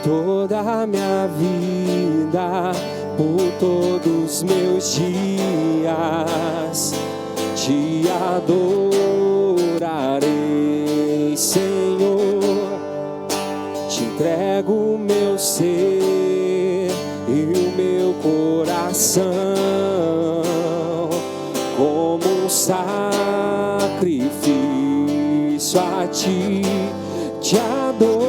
toda a minha vida, por todos meus dias, te adorarei, Senhor. Te entrego o meu ser e o meu coração como um sacrifício a ti, te adorarei,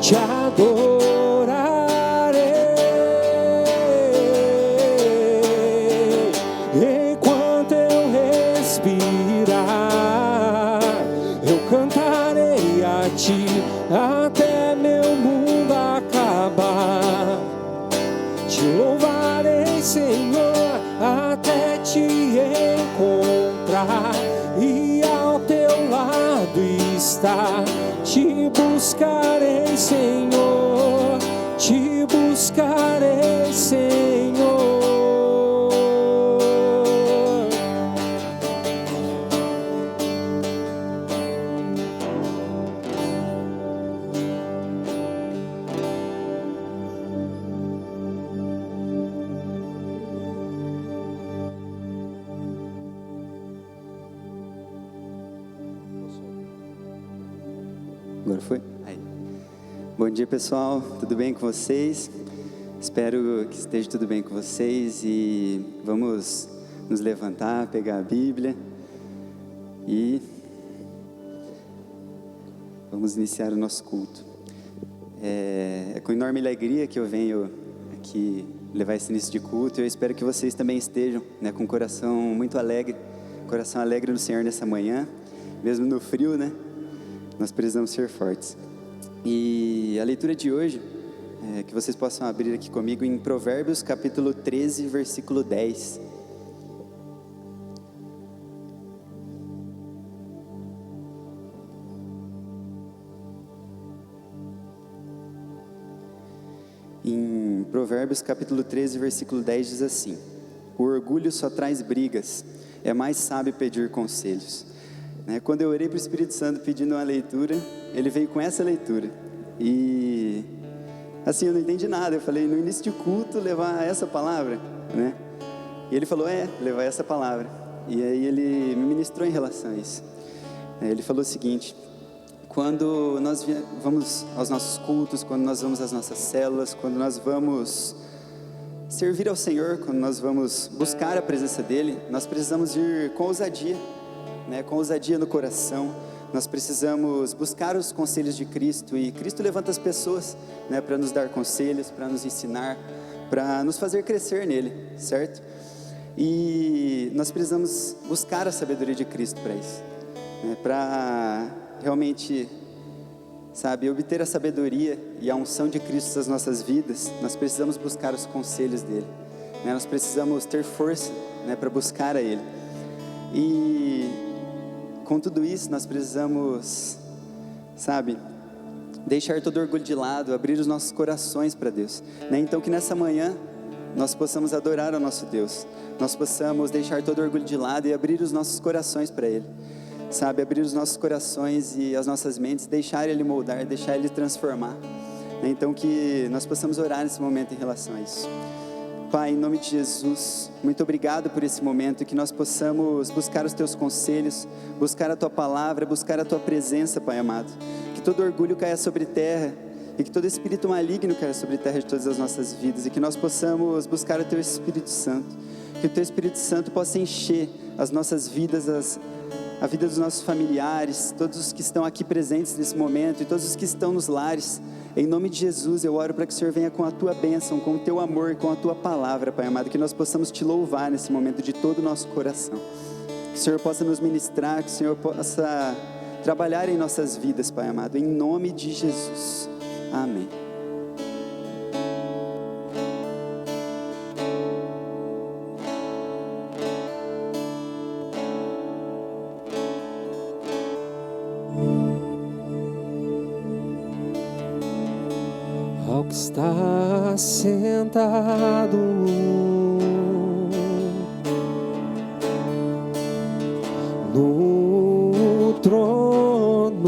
te adorarei. Enquanto eu respirar, eu cantarei a ti até meu mundo acabar. Te louvarei, Senhor, até te encontrar e ao teu lado estar. Te buscarei, Senhor, te buscarei, Senhor. Agora foi? Aí. Bom dia, pessoal, tudo bem com vocês? Espero que esteja tudo bem com vocês e vamos nos levantar, pegar a Bíblia e vamos iniciar o nosso culto. É com enorme alegria que eu venho aqui levar esse início de culto. Eu espero que vocês também estejam, né, com o coração muito alegre, coração alegre no Senhor nessa manhã, mesmo no frio, né? Nós precisamos ser fortes. E a leitura de hoje, que vocês possam abrir aqui comigo em Provérbios capítulo 13, versículo 10. Em Provérbios capítulo 13, versículo 10 diz assim: o orgulho só traz brigas, é mais sábio pedir conselhos. Quando eu orei para o Espírito Santo pedindo uma leitura, ele veio com essa leitura. E assim, eu não entendi nada. Eu falei, no início de culto, levar essa palavra, né? E ele falou, levar essa palavra. E aí ele me ministrou em relação a isso. Ele falou o seguinte: quando nós vamos aos nossos cultos, quando nós vamos às nossas células, quando nós vamos servir ao Senhor, quando nós vamos buscar a presença dEle, nós precisamos ir com ousadia, com ousadia no coração. Nós precisamos buscar os conselhos de Cristo, e Cristo levanta as pessoas, para nos dar conselhos, para nos ensinar, para nos fazer crescer nele, certo? E nós precisamos buscar a sabedoria de Cristo para isso, para realmente, obter a sabedoria e a unção de Cristo nas nossas vidas. Nós precisamos buscar os conselhos dele, nós precisamos ter força, para buscar a ele. E com tudo isso, nós precisamos, deixar todo orgulho de lado, abrir os nossos corações para Deus, Então que nessa manhã nós possamos adorar ao nosso Deus, nós possamos deixar todo orgulho de lado e abrir os nossos corações para Ele, abrir os nossos corações e as nossas mentes, deixar Ele moldar, deixar Ele transformar, Então que nós possamos orar nesse momento em relação a isso. Pai, em nome de Jesus, muito obrigado por esse momento, que nós possamos buscar os Teus conselhos, buscar a Tua palavra, buscar a Tua presença, Pai amado. Que todo orgulho caia sobre terra e que todo espírito maligno caia sobre terra de todas as nossas vidas, e que nós possamos buscar o Teu Espírito Santo, que o Teu Espírito Santo possa encher as nossas vidas, a vida dos nossos familiares, todos os que estão aqui presentes nesse momento e todos os que estão nos lares. Em nome de Jesus, eu oro para que o Senhor venha com a Tua bênção, com o Teu amor, com a Tua palavra, Pai amado, que nós possamos Te louvar nesse momento de todo o nosso coração. Que o Senhor possa nos ministrar, que o Senhor possa trabalhar em nossas vidas, Pai amado, em nome de Jesus. Amém. Ao que está sentado no trono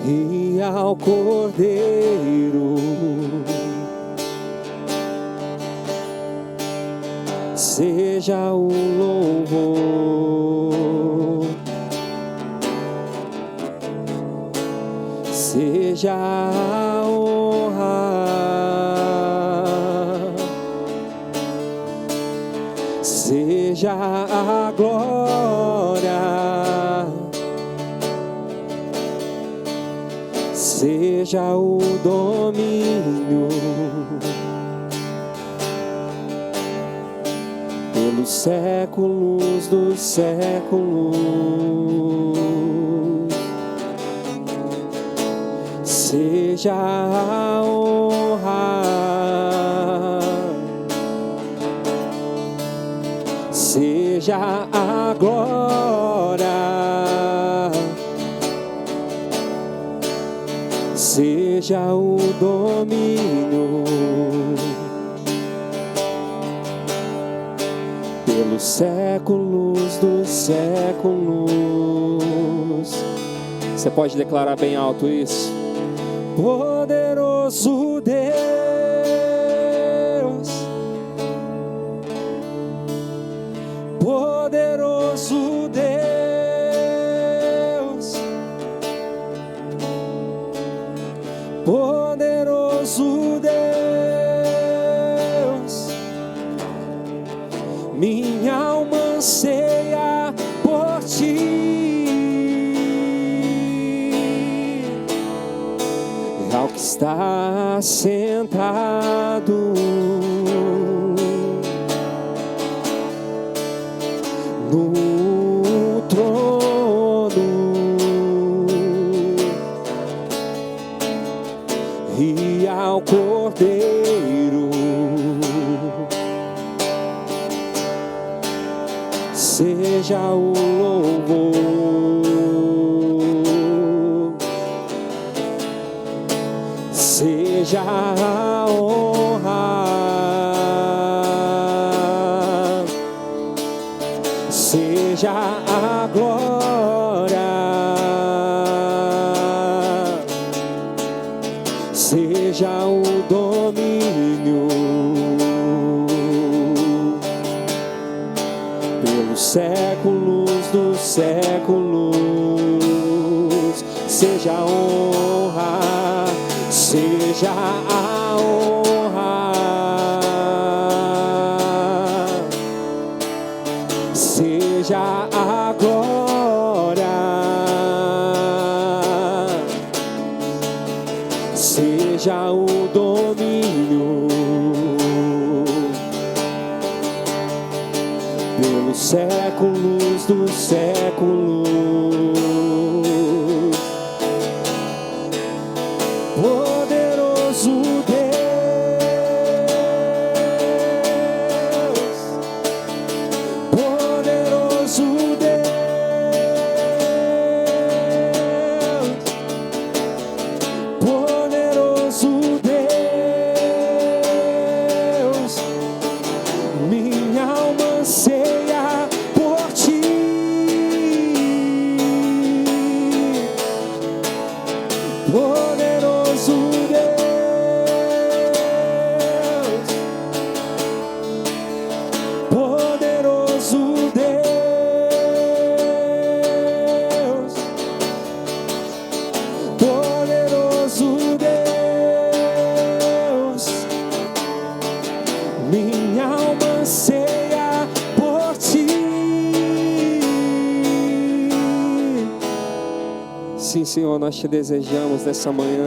e ao Cordeiro seja o louvor, seja a honra, seja a glória, seja o domínio pelos séculos dos séculos. Seja a honra, seja a glória, seja o domínio pelos séculos dos séculos. Você pode declarar bem alto isso? Poderoso Deus, poderoso Deus, poderoso Deus, minha alma anseia por ti. Ao que está sentado no trono e ao Cordeiro seja o louvor, seja a honra, seja a glória, seja o domínio pelos séculos dos séculos. Seja a honra, seja a honra, seja a glória, seja o domínio pelos séculos dos séculos. Poderoso Deus, poderoso Deus, poderoso Deus, minha alma anseia por ti. Poderoso Deus, poderoso Deus, poderoso Deus, minha alma anseia por ti. Sim, Senhor, nós te desejamos nessa manhã.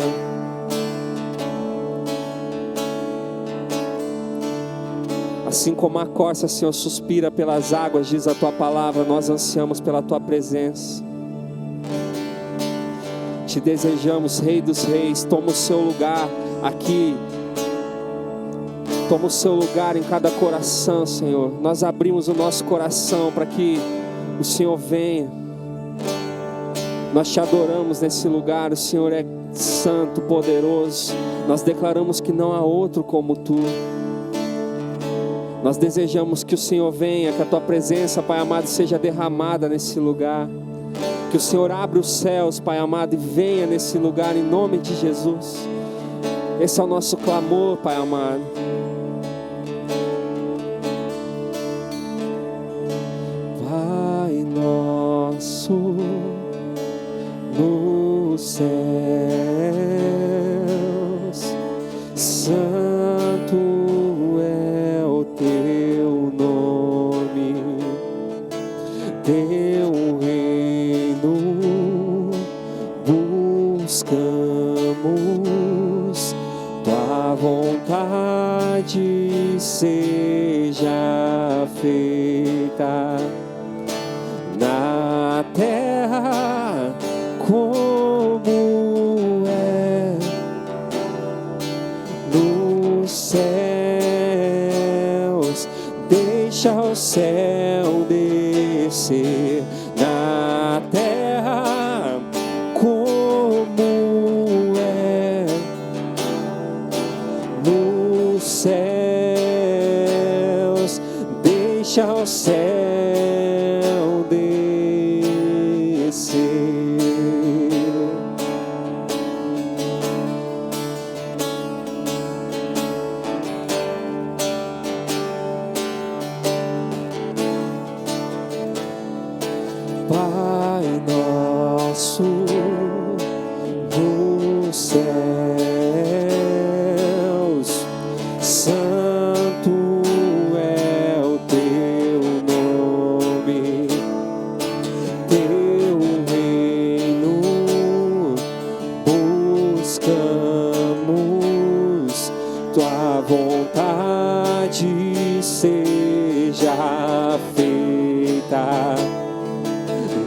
Assim como a corça, Senhor, suspira pelas águas, diz a tua palavra, nós ansiamos pela tua presença. Te desejamos, Rei dos Reis, toma o seu lugar aqui. Toma o seu lugar em cada coração, Senhor. Nós abrimos o nosso coração para que o Senhor venha. Nós te adoramos nesse lugar, o Senhor é santo, poderoso. Nós declaramos que não há outro como tu. Nós desejamos que o Senhor venha, que a Tua presença, Pai amado, seja derramada nesse lugar. Que o Senhor abra os céus, Pai amado, e venha nesse lugar em nome de Jesus. Esse é o nosso clamor, Pai amado. Pai nosso nos céus, santo é o teu nome, teu reino buscamos, tua vontade seja feita na terra como é nos céus. Deixa o céu descer na terra como é nos céus. Deixa o céu descer. Pai nosso nos céus, santo é o teu nome, teu reino buscamos, tua vontade seja feita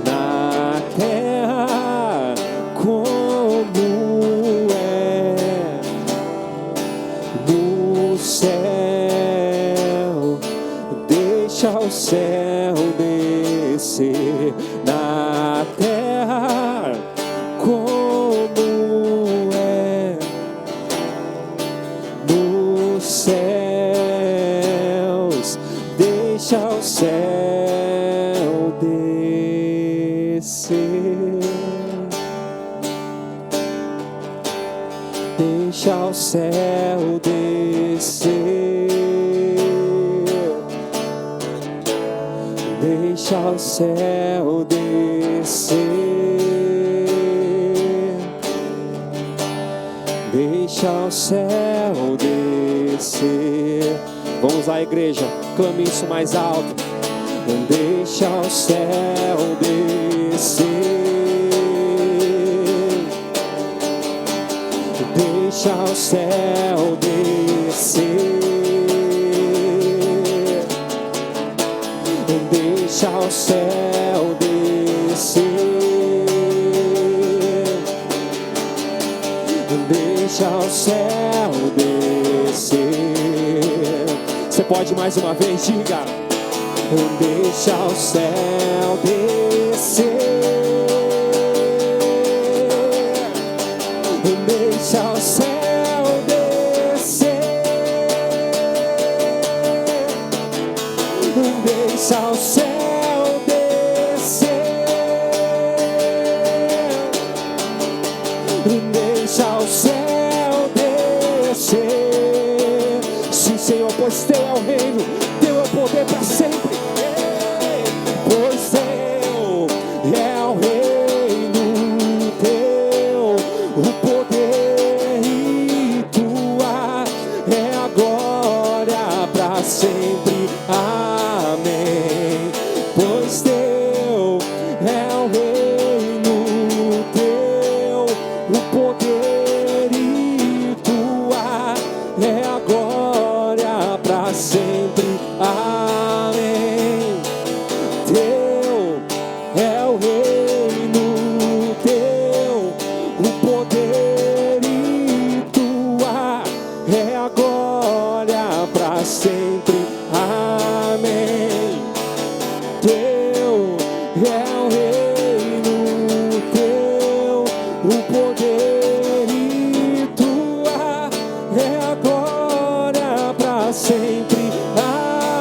na terra como é no céu. Deixa o céu descer na terra como é nos céus. Deixa o céu descer. Deixa o céu descer. Deixa o céu descer. Deixa o céu descer. Vamos lá, igreja, clame isso mais alto. Deixa o céu descer. Deixa o céu descer. Deixa o céu descer. Deixa o céu descer. Você pode mais uma vez, diga. Deixa o céu descer. Deixa o céu descer. Deixa o céu descer. Deixa o céu descer. Sim, Senhor, pois teu é o reino, teu é o poder para sempre. Pois teu é o reino, teu o poder e tua é a glória para sempre. Amém. Pois teu é o reino, teu o poder e tua é a glória para sempre. Amém. Teu é o reino, teu o poder e tua é a glória para sempre. Amém. Teu é o reino, teu o poder e tua é a glória para sempre. Amém.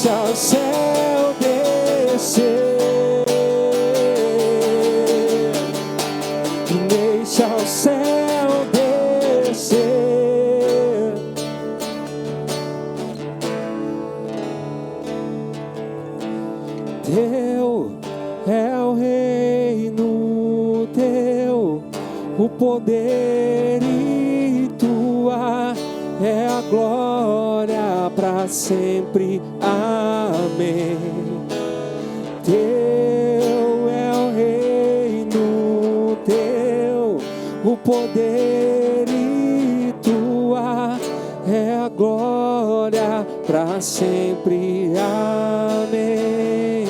deixa o céu descer, deixa o céu descer. Teu é o reino, teu o poder e tua é a glória para sempre. Amém. Teu é o reino, teu o poder e tua é a glória para sempre. Amém.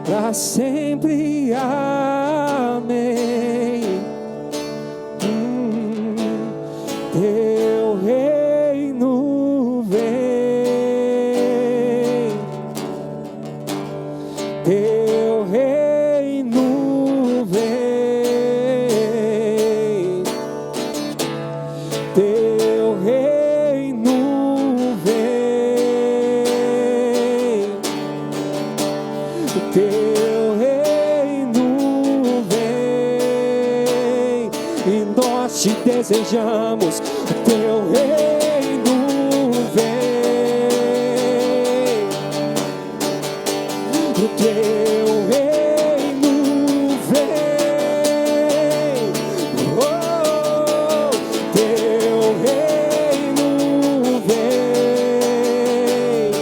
Para sempre. Amém. Teu reino vem, teu reino vem, teu reino vem, teu reino vem, e nós te desejamos. Teu reino vem, o teu reino vem, oh, teu reino vem,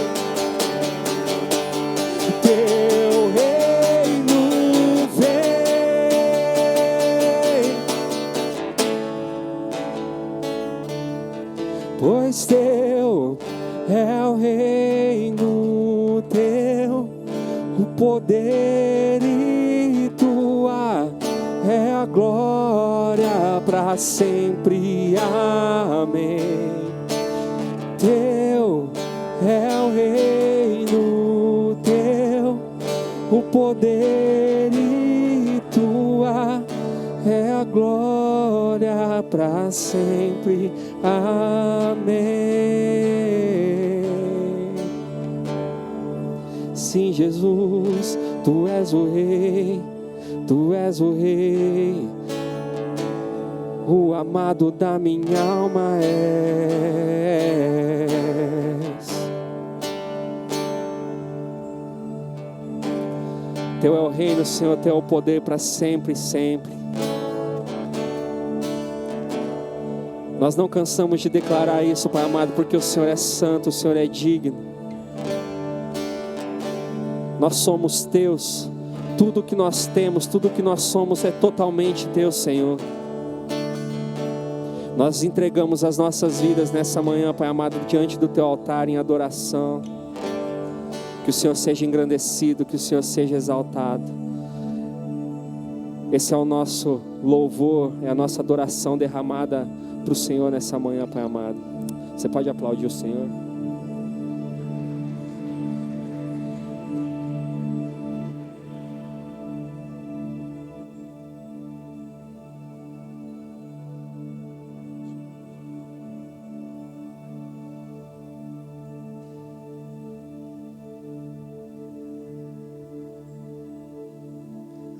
teu reino vem, pois teu é o reino, teu o poder e tua é a glória para sempre. Amém. Teu é o reino, teu o poder e tua é a glória para sempre. Amém. Sim, Jesus, tu és o rei, tu és o rei, o amado da minha alma és. Teu é o reino, Senhor, teu é o poder para sempre e sempre. Nós não cansamos de declarar isso, Pai amado, porque o Senhor é santo, o Senhor é digno. Nós somos teus, tudo que nós temos, tudo que nós somos é totalmente teu, Senhor. Nós entregamos as nossas vidas nessa manhã, Pai amado, diante do teu altar em adoração. Que o Senhor seja engrandecido, que o Senhor seja exaltado. Esse é o nosso louvor, é a nossa adoração derramada para o Senhor nessa manhã, Pai amado. Você pode aplaudir o Senhor?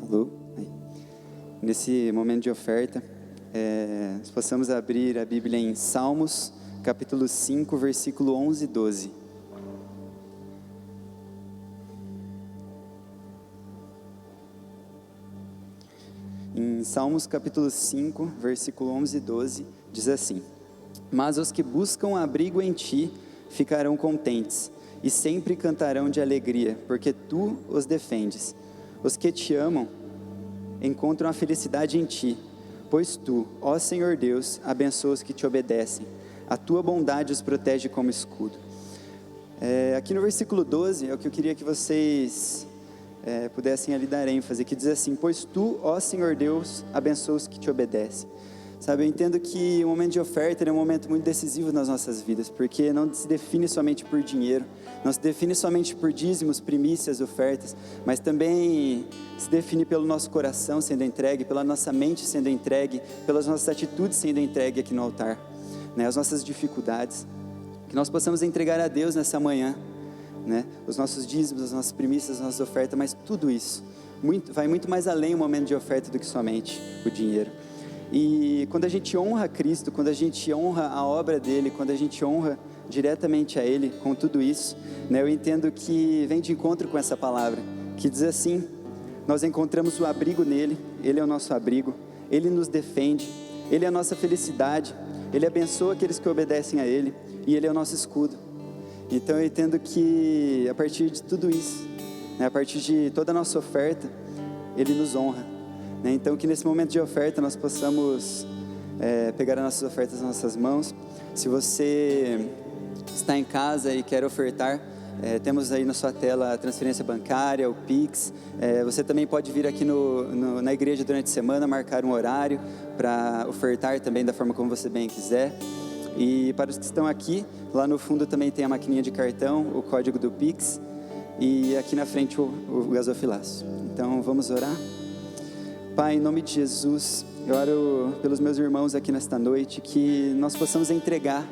Alô? Aí. Nesse momento de oferta, nós possamos abrir a Bíblia em Salmos, capítulo 5, versículo 11 e 12. Em Salmos, capítulo 5, versículo 11 e 12, diz assim: Mas os que buscam abrigo em ti ficarão contentes, e sempre cantarão de alegria, porque tu os defendes. Os que te amam encontram a felicidade em ti, pois tu, ó Senhor Deus, abençoa os que te obedecem. A tua bondade os protege como escudo. Aqui no versículo 12 é o que eu queria que vocês pudessem ali dar ênfase, que diz assim: pois tu, ó Senhor Deus, abençoa os que te obedecem. Sabe, eu entendo que o momento de oferta é um momento muito decisivo nas nossas vidas, porque não se define somente por dinheiro, não se define somente por dízimos, primícias, ofertas, mas também se define pelo nosso coração sendo entregue, pela nossa mente sendo entregue, pelas nossas atitudes sendo entregue aqui no altar. né, as nossas dificuldades, que nós possamos entregar a Deus nessa manhã, né, os nossos dízimos, as nossas primícias, as nossas ofertas, mas tudo isso vai muito mais além o momento de oferta do que somente o dinheiro. E quando a gente honra Cristo, quando a gente honra a obra dele, quando a gente honra diretamente a ele com tudo isso, né, eu entendo que vem de encontro com essa palavra, que diz assim: nós encontramos o abrigo nele, ele é o nosso abrigo, ele nos defende, ele é a nossa felicidade, ele abençoa aqueles que obedecem a ele, e ele é o nosso escudo. Então eu entendo que a partir de tudo isso, né, a partir de toda a nossa oferta, ele nos honra, né? Então que nesse momento de oferta nós possamos pegar as nossas ofertas nas nossas mãos. Se você está em casa e quer ofertar, temos aí na sua tela a transferência bancária, o Pix. Você também pode vir aqui na igreja durante a semana, marcar um horário para ofertar também da forma como você bem quiser. E para os que estão aqui, lá no fundo também tem a maquininha de cartão, o código do Pix, e aqui na frente o gasofilaço. Então vamos orar? Pai, em nome de Jesus, eu oro pelos meus irmãos aqui nesta noite, que nós possamos entregar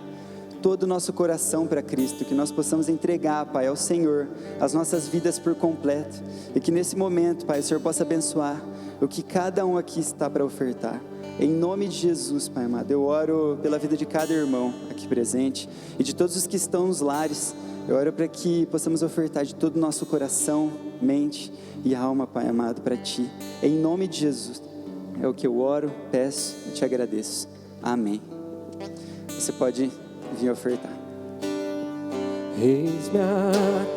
todo o nosso coração para Cristo, que nós possamos entregar, Pai, ao Senhor as nossas vidas por completo, e que nesse momento, Pai, o Senhor possa abençoar o que cada um aqui está para ofertar. Em nome de Jesus, Pai amado, eu oro pela vida de cada irmão aqui presente e de todos os que estão nos lares. Eu oro para que possamos ofertar de todo o nosso coração, mente e alma, Pai amado, para Ti. Em nome de Jesus, é o que eu oro, peço e Te agradeço. Amém. Você pode vir ofertar. Eis-me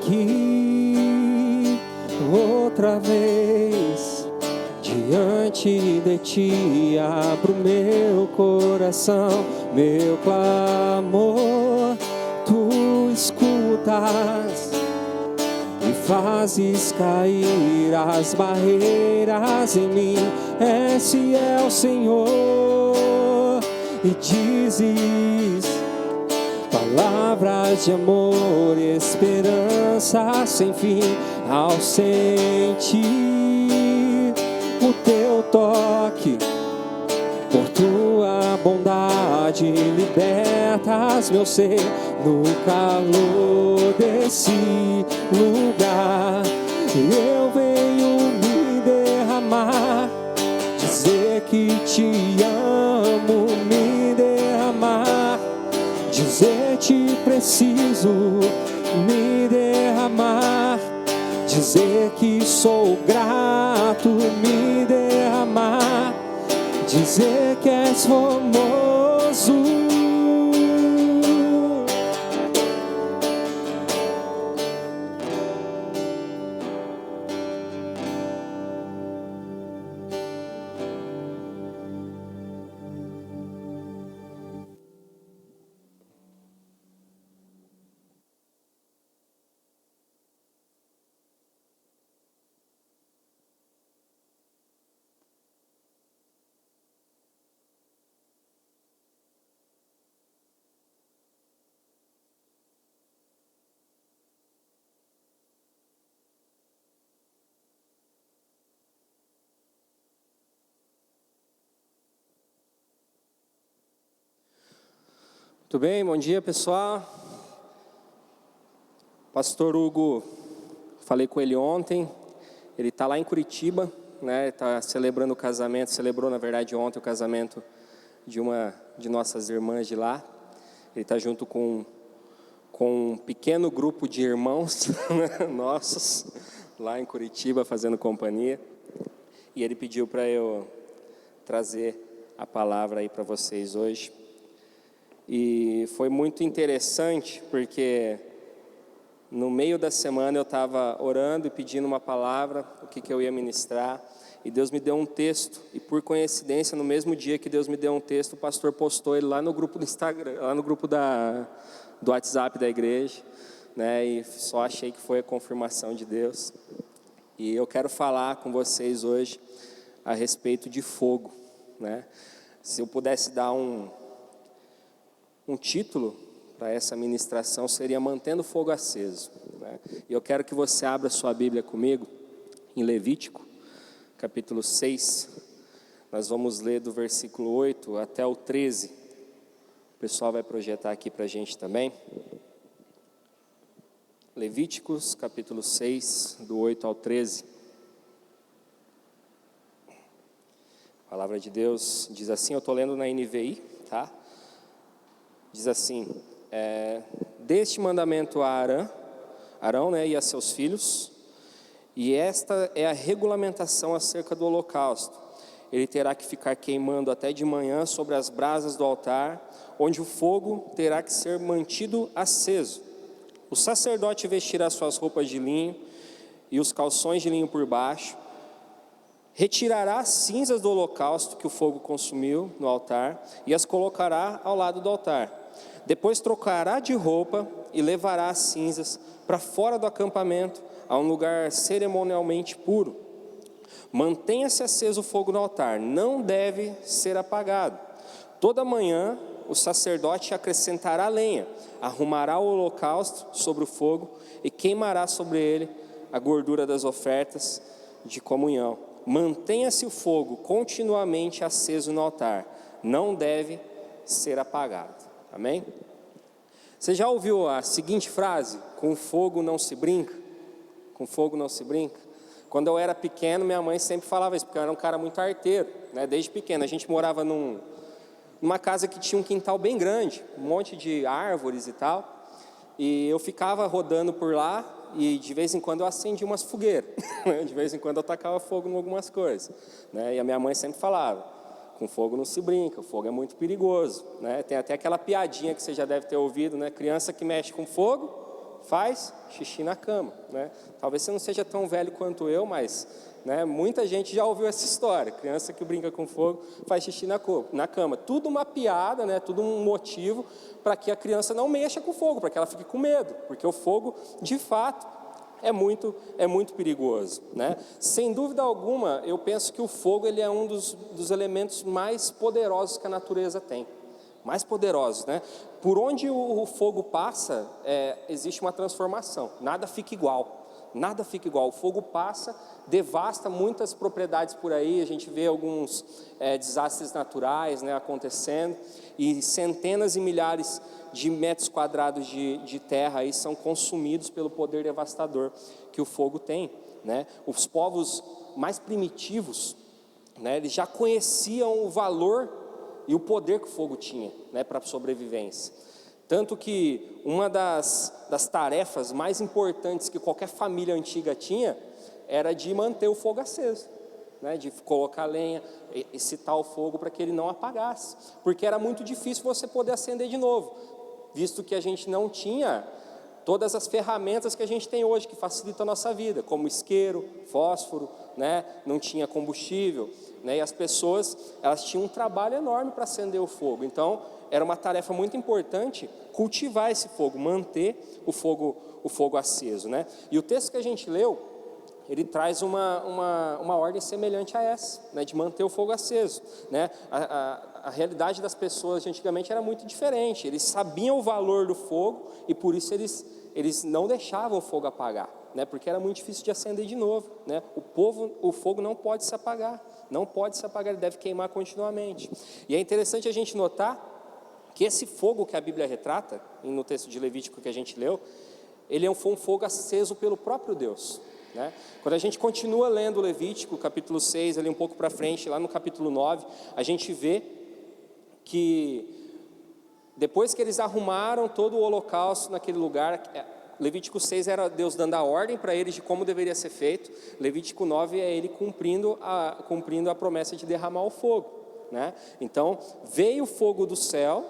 aqui outra vez, diante de Ti abro meu coração, meu clamor Tu escutas e fazes cair as barreiras em mim. Esse é o Senhor, e dizes palavras de amor e esperança sem fim. Ao sentir o Teu toque, por Tua bondade libertas meu ser. No calor desse lugar eu venho me derramar, dizer que Te amo, me derramar, dizer Te preciso, me derramar, dizer que sou grato, me derramar, dizer que és famoso. Tudo bem? Bom dia, pessoal. Pastor Hugo, falei com ele ontem. Ele está lá em Curitiba, né? Está celebrando o casamento. Celebrou, na verdade, ontem o casamento de uma de nossas irmãs de lá. Ele está junto com um pequeno grupo de irmãos nossos lá em Curitiba, fazendo companhia. E ele pediu para eu trazer a palavra aí para vocês hoje. E foi muito interessante, porque no meio da semana eu estava orando e pedindo uma palavra, o que eu ia ministrar, e Deus me deu um texto, e por coincidência, no mesmo dia que Deus me deu um texto, o pastor postou ele lá no grupo do Instagram, lá no grupo do WhatsApp da igreja, né, e só achei que foi a confirmação de Deus. E eu quero falar com vocês hoje a respeito de fogo, né? Se eu pudesse dar um título para essa ministração, seria Mantendo o Fogo Aceso, né? E eu quero que você abra sua Bíblia comigo em Levítico, capítulo 6. Nós vamos ler do versículo 8 até o 13. O pessoal vai projetar aqui para a gente também. Levíticos, capítulo 6, do 8 ao 13. A palavra de Deus diz assim, eu estou lendo na NVI, tá? Diz assim, deste mandamento a Arão, né, e a seus filhos, e esta é a regulamentação acerca do holocausto. Ele terá que ficar queimando até de manhã sobre as brasas do altar, onde o fogo terá que ser mantido aceso. O sacerdote vestirá suas roupas de linho e os calções de linho por baixo, retirará as cinzas do holocausto que o fogo consumiu no altar e as colocará ao lado do altar. Depois trocará de roupa e levará as cinzas para fora do acampamento, a um lugar cerimonialmente puro. Mantenha-se aceso o fogo no altar, não deve ser apagado. Toda manhã o sacerdote acrescentará lenha, arrumará o holocausto sobre o fogo e queimará sobre ele a gordura das ofertas de comunhão. Mantenha-se o fogo continuamente aceso no altar, não deve ser apagado. Amém? Você já ouviu a seguinte frase? Com fogo não se brinca? Com fogo não se brinca? Quando eu era pequeno, minha mãe sempre falava isso, porque eu era um cara muito arteiro, né? Desde pequeno. A gente morava numa casa que tinha um quintal bem grande, um monte de árvores e tal, e eu ficava rodando por lá, e de vez em quando eu acendia umas fogueiras, de vez em quando eu tacava fogo em algumas coisas, né? E a minha mãe sempre falava, com fogo não se brinca, o fogo é muito perigoso, né? Tem até aquela piadinha que você já deve ter ouvido, né? Criança que mexe com fogo, faz xixi na cama, né? Talvez você não seja tão velho quanto eu, mas, né, muita gente já ouviu essa história, criança que brinca com fogo, faz xixi na cama, tudo uma piada, né? Tudo um motivo para que a criança não mexa com fogo, para que ela fique com medo, porque o fogo, de fato, é muito perigoso, né? Sem dúvida alguma, eu penso que o fogo ele é um dos elementos mais poderosos que a natureza tem, mais poderosos, né? Por onde o fogo passa, existe uma transformação, nada fica igual. Nada fica igual, o fogo passa, devasta muitas propriedades por aí, a gente vê alguns desastres naturais, né, acontecendo, e centenas e milhares de metros quadrados de terra aí são consumidos pelo poder devastador que o fogo tem, né? Os povos mais primitivos, né, eles já conheciam o valor e o poder que o fogo tinha, né, para a sobrevivência. Tanto que uma das tarefas mais importantes que qualquer família antiga tinha era de manter o fogo aceso, né? De colocar lenha, excitar o fogo para que ele não apagasse, porque era muito difícil você poder acender de novo, visto que a gente não tinha todas as ferramentas que a gente tem hoje que facilitam a nossa vida, como isqueiro, fósforo, né? Não tinha combustível, né? E as pessoas elas tinham um trabalho enorme para acender o fogo, então era uma tarefa muito importante cultivar esse fogo, manter o fogo aceso, né? E o texto que a gente leu, ele traz uma ordem semelhante a essa, né? De manter o fogo aceso, né? A realidade das pessoas de antigamente era muito diferente, eles sabiam o valor do fogo e por isso eles não deixavam o fogo apagar, né? Porque era muito difícil de acender de novo, né? O fogo não pode se apagar, ele deve queimar continuamente. E é interessante a gente notar que esse fogo que a Bíblia retrata, no texto de Levítico que a gente leu, ele foi um fogo aceso pelo próprio Deus, né? Quando a gente continua lendo Levítico, capítulo 6, ali um pouco para frente, lá no capítulo 9, a gente vê que depois que eles arrumaram todo o holocausto naquele lugar, Levítico 6 era Deus dando a ordem para eles de como deveria ser feito, Levítico 9 é ele cumprindo a promessa de derramar o fogo, né? Então veio o fogo do céu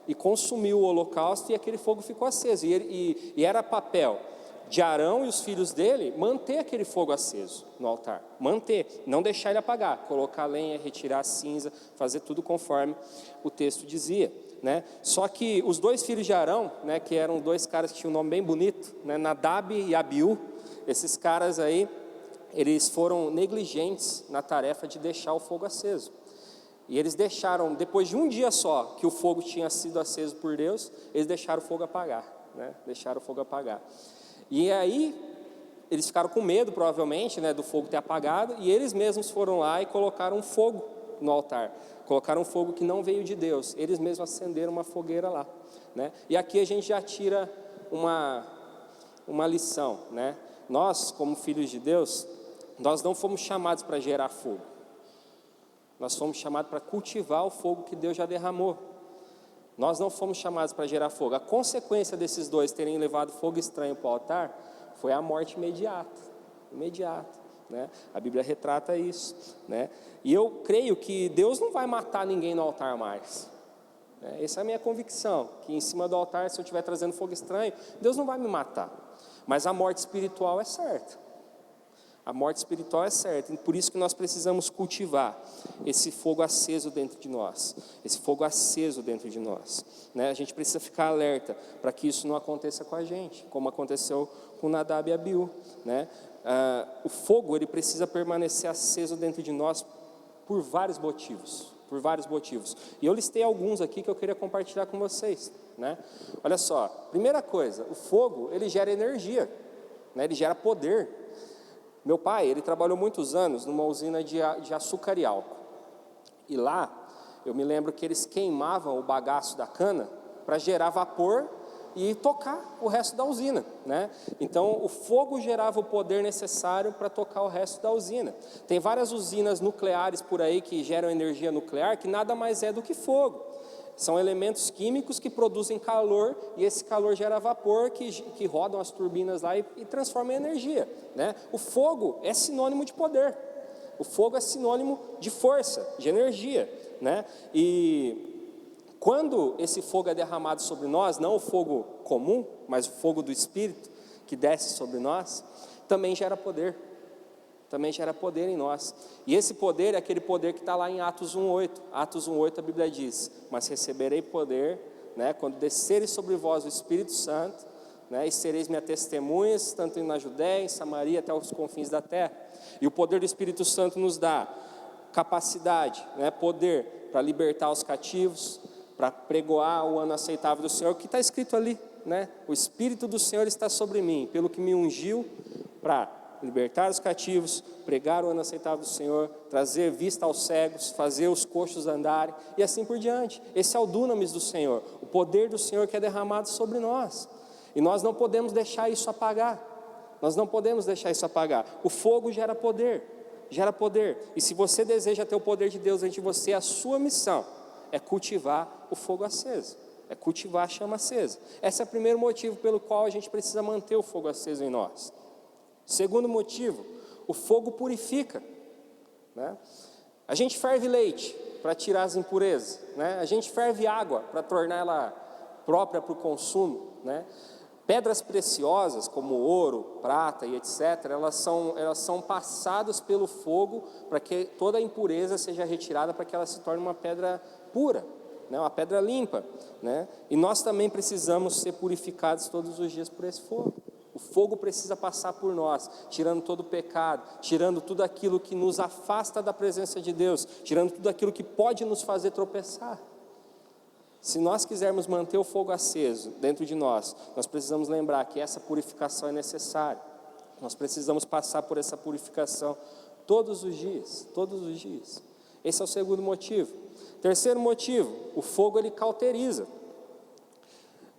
e consumiu o holocausto e aquele fogo ficou aceso, e era papel de Arão e os filhos dele manter aquele fogo aceso no altar, manter, não deixar ele apagar, colocar lenha, retirar a cinza, fazer tudo conforme o texto dizia, né? Só que os dois filhos de Arão, né, que eram dois caras que tinham um nome bem bonito, né, Nadab e Abiú, esses caras aí, eles foram negligentes na tarefa de deixar o fogo aceso. E eles deixaram, depois de um dia só que o fogo tinha sido aceso por Deus, eles deixaram o fogo apagar, né? Deixaram o fogo apagar. E aí, eles ficaram com medo, provavelmente, né, do fogo ter apagado, e eles mesmos foram lá e colocaram um fogo no altar. Colocaram um fogo que não veio de Deus. Eles mesmos acenderam uma fogueira lá, né? E aqui a gente já tira uma lição, né? Nós, como filhos de Deus, nós não fomos chamados para gerar fogo. Nós fomos chamados para cultivar o fogo que Deus já derramou. Nós não fomos chamados para gerar fogo. A consequência desses dois terem levado fogo estranho para o altar foi a morte imediata, né? A Bíblia retrata isso, né? E eu creio que Deus não vai matar ninguém no altar mais, né? Essa é a minha convicção, que em cima do altar, se eu estiver trazendo fogo estranho, Deus não vai me matar, mas a morte espiritual é certa. A morte espiritual é certa, e por isso que nós precisamos cultivar esse fogo aceso dentro de nós, né? A gente precisa ficar alerta para que isso não aconteça com a gente, como aconteceu com Nadab e Abiú, né? O fogo, ele precisa permanecer aceso dentro de nós por vários motivos, e eu listei alguns aqui que eu queria compartilhar com vocês, né? Olha só, primeira coisa, o fogo, ele gera energia, né? Ele gera poder. Meu pai, ele trabalhou muitos anos numa usina de açúcar e álcool. E lá, eu me lembro que eles queimavam o bagaço da cana para gerar vapor e tocar o resto da usina, né? Então, o fogo gerava o poder necessário para tocar o resto da usina. Tem várias usinas nucleares por aí que geram energia nuclear, que nada mais é do que fogo. São elementos químicos que produzem calor, e esse calor gera vapor que rodam as turbinas lá e transforma em energia, né? O fogo é sinônimo de poder, o fogo é sinônimo de força, de energia, né? E quando esse fogo é derramado sobre nós, não o fogo comum, mas o fogo do Espírito que desce sobre nós, também gera poder em nós. E esse poder é aquele poder que está lá em Atos 1:8. Atos 1:8 a Bíblia diz: mas receberei poder, né, quando desceres sobre vós o Espírito Santo, né, e sereis minhas testemunhas, tanto na Judéia, em Samaria, até os confins da terra. E o poder do Espírito Santo nos dá capacidade, né, poder para libertar os cativos, para pregoar o ano aceitável do Senhor, que está escrito ali, né? O Espírito do Senhor está sobre mim, pelo que me ungiu para libertar os cativos, pregar o ano aceitável do Senhor, trazer vista aos cegos, fazer os coxos andarem, e assim por diante. Esse é o dunamis do Senhor, o poder do Senhor que é derramado sobre nós, e nós não podemos deixar isso apagar, o fogo gera poder, e se você deseja ter o poder de Deus dentro de você, a sua missão é cultivar o fogo aceso, é cultivar a chama acesa. Esse é o primeiro motivo pelo qual a gente precisa manter o fogo aceso em nós. Segundo motivo, o fogo purifica, né? A gente ferve leite para tirar as impurezas, né? A gente ferve água para torná-la própria para o consumo, né? Pedras preciosas como ouro, prata e etc., elas são passadas pelo fogo para que toda a impureza seja retirada, para que ela se torne uma pedra pura, né? Uma pedra limpa, né? E nós também precisamos ser purificados todos os dias por esse fogo. O fogo precisa passar por nós, tirando todo o pecado, tirando tudo aquilo que nos afasta da presença de Deus, tirando tudo aquilo que pode nos fazer tropeçar. Se nós quisermos manter o fogo aceso dentro de nós, nós precisamos lembrar que essa purificação é necessária. Nós precisamos passar por essa purificação todos os dias. Esse é o segundo motivo. Terceiro motivo, o fogo, ele cauteriza.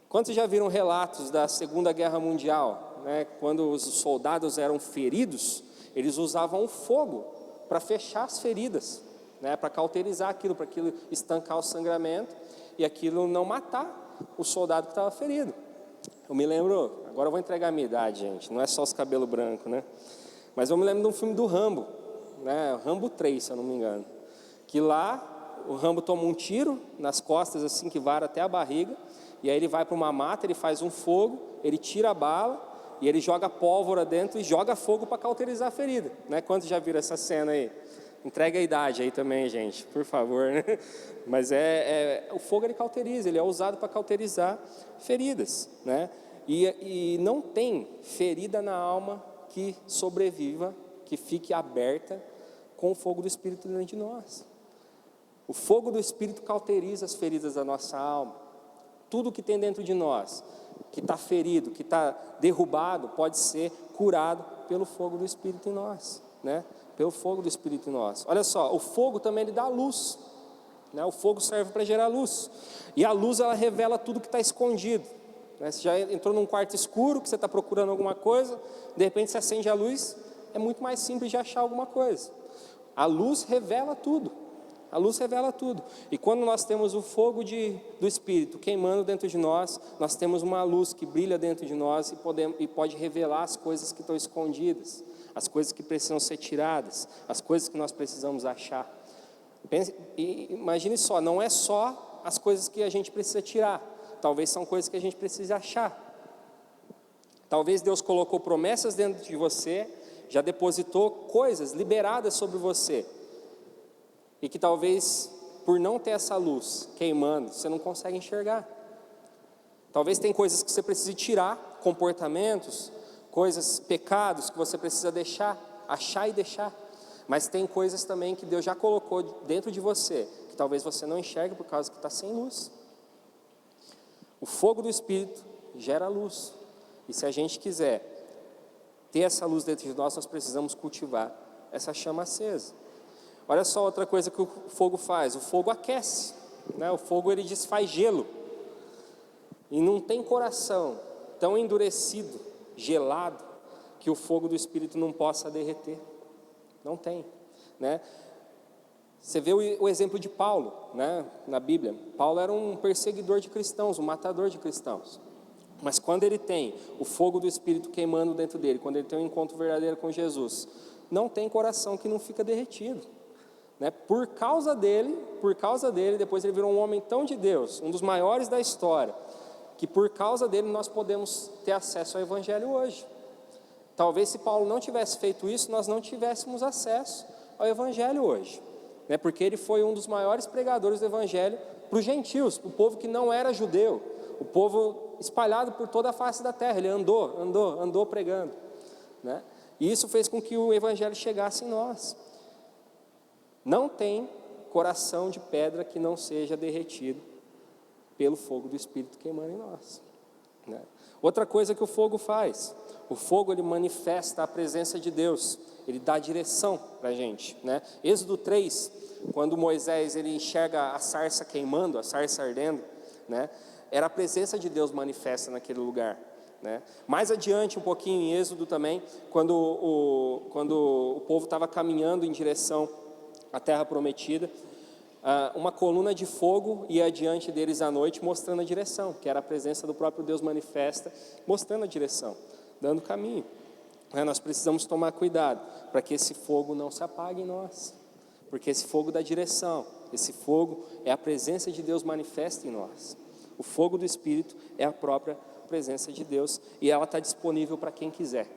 Quantos já viram relatos da Segunda Guerra Mundial, né? Quando os soldados eram feridos, eles usavam o fogo para fechar as feridas, né? Para cauterizar aquilo, para aquilo estancar o sangramento e aquilo não matar o soldado que estava ferido. Eu me lembro, agora eu vou entregar a minha idade, gente, não é só os cabelos brancos, né? Mas eu me lembro de um filme do Rambo, né? Rambo 3, se eu não me engano, que lá o Rambo toma um tiro nas costas, assim, que vara até a barriga. E aí ele vai para uma mata, ele faz um fogo, ele tira a bala e ele joga pólvora dentro e joga fogo para cauterizar a ferida, né? Quantos já viram essa cena aí? Entrega a idade aí também, gente, por favor, né? Mas o fogo, ele cauteriza, ele é usado para cauterizar feridas, né? E não tem ferida na alma que sobreviva, que fique aberta com o fogo do Espírito dentro de nós. O fogo do Espírito cauteriza as feridas da nossa alma. Tudo que tem dentro de nós, que está ferido, que está derrubado, pode ser curado pelo fogo do Espírito em nós, né? Pelo fogo do Espírito em nós. Olha só, o fogo também, ele dá luz. né? O fogo serve para gerar luz. E a luz, ela revela tudo que está escondido, né? Você já entrou num quarto escuro, que você está procurando alguma coisa, de repente você acende a luz, é muito mais simples de achar alguma coisa. A luz revela tudo. A luz revela tudo. E quando nós temos o fogo do Espírito queimando dentro de nós, nós temos uma luz que brilha dentro de nós e pode revelar as coisas que estão escondidas, as coisas que precisam ser tiradas, as coisas que nós precisamos achar. Imagine só, não é só as coisas que a gente precisa tirar, talvez são coisas que a gente precisa achar. Talvez Deus colocou promessas dentro de você, já depositou coisas liberadas sobre você, e que talvez, por não ter essa luz queimando, você não consegue enxergar. Talvez tem coisas que você precise tirar, comportamentos, coisas, pecados que você precisa deixar, achar e deixar. Mas tem coisas também que Deus já colocou dentro de você, que talvez você não enxergue por causa que está sem luz. O fogo do Espírito gera luz. E se a gente quiser ter essa luz dentro de nós, nós precisamos cultivar essa chama acesa. Olha só outra coisa que o fogo faz. O fogo aquece, né? O fogo, ele desfaz gelo. E não tem coração tão endurecido, gelado, que o fogo do Espírito não possa derreter. Não tem, né? Você vê o exemplo de Paulo, né, na Bíblia. Paulo era um perseguidor de cristãos, um matador de cristãos. Mas quando ele tem o fogo do Espírito queimando dentro dele, quando ele tem um encontro verdadeiro com Jesus, não tem coração que não fica derretido, né? Por causa dele, depois ele virou um homem tão de Deus, um dos maiores da história, que por causa dele nós podemos ter acesso ao Evangelho hoje. Talvez se Paulo não tivesse feito isso, nós não tivéssemos acesso ao Evangelho hoje, né? Porque ele foi um dos maiores pregadores do Evangelho para os gentios, para o povo que não era judeu, o povo espalhado por toda a face da terra. Ele andou pregando, né? E isso fez com que o Evangelho chegasse em nós. Não tem coração de pedra que não seja derretido pelo fogo do Espírito queimando em nós, né? Outra coisa que o fogo faz, o fogo, ele manifesta a presença de Deus, ele dá direção para a gente, né? Êxodo 3, quando Moisés ele enxerga a sarça queimando, a sarça ardendo, né? Era a presença de Deus manifesta naquele lugar, né? Mais adiante um pouquinho em Êxodo também, quando o povo estava caminhando em direção à terra prometida, uma coluna de fogo ia adiante deles à noite mostrando a direção, que era a presença do próprio Deus manifesta, mostrando a direção, dando caminho, né? Nós precisamos tomar cuidado para que esse fogo não se apague em nós, porque esse fogo dá direção, esse fogo é a presença de Deus manifesta em nós. O fogo do Espírito é a própria presença de Deus, e ela está disponível para quem quiser.